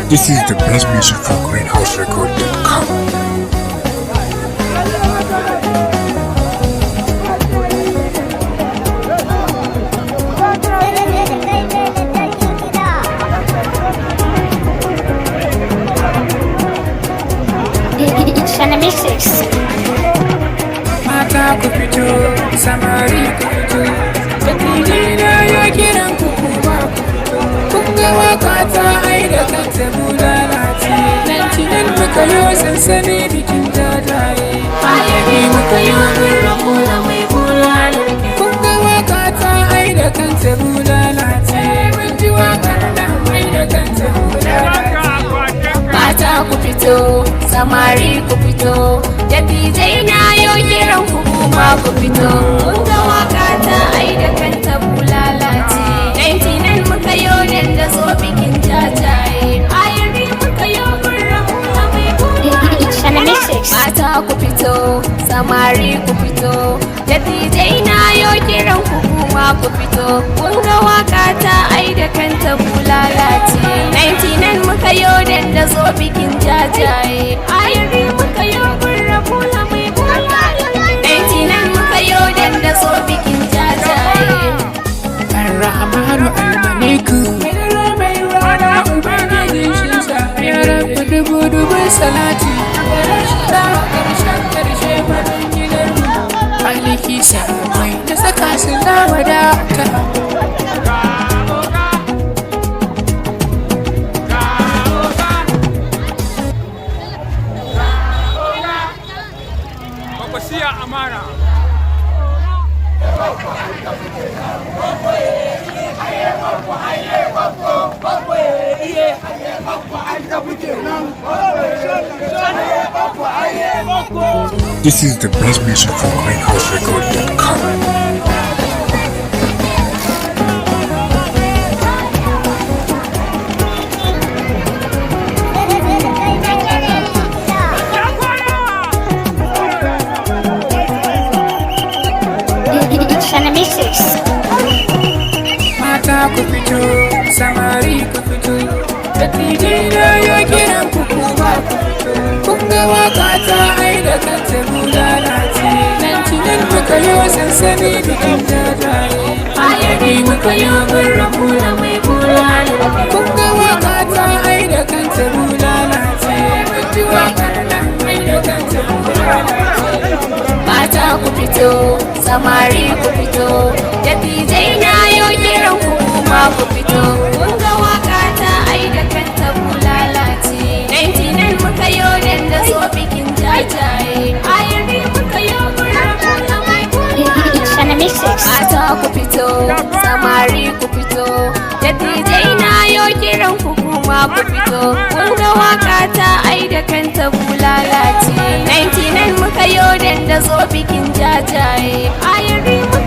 This is the best music from greenhouserecord.com. Mata ku fito, samari ku fito, dattijai na ya kiran ku kuma ku fito. Kun ga waka ta ai da kanta bulala ce, nan muka yi sansani bikin jajaye. Ayani muka yi birnin mula mai bulala. Kun ga waka ta ai da kanta bulala ce, mun ji wakar nan ai da kanta bulala ce. Mata ku fito, samari ku fito, dattijai na yau kiran ku kuma ku fito. Kun ga waka ta ai da kanta bulala ce, 99 muka yo dan da so bikin jajaye. Ayari muka yo birnin mula mai bulala. Mata ku fito, samari ku fito, dattijai na yau kiran ku kuma ku fito. Kun ga waka ta ai da kanta bulala ce, 99 muka yo dan da so bikin jajaye. Ayari muka yo birnin mula mai bulala. 99 muka yo dan da so bikin jajaye. Ar-Rahmanu al-Maliku, mai rana ubangijin shinsa, ya rabu dubu salati. Karshe farin gidanmu, aliki mai da saka su na wadata. Amara. This is the best music from greenhouserecord.com. Mata ku fito, samari ku fito, dattijai na ya kiran ku kuma ku fito. Kun ga waka ta ai da kanta bulala ce, nan muka yi sansani bikin jajaye. Ayari muka yi birnin mula mai bulala. Kun ga waka ta ai da kanta bulala ce, mun ji wakar nan ai da kanta bulala ce. Mata ku fito, samari ku fito, dattijai na yau kiran ku kuma ku fito. Kun ga waka ta ai da kanta bulala ce, 99 muka yo dan da so bikin jajaye. Ayari muka yo birnin mula mai bulala. Mata ku fito, samari ku fito, dattijai na yau kiran ku kuma ku fito. Kun ga waka ta ai da kanta bulala ce, 99 muka yo dan da so bikin jajaye. Ayari muka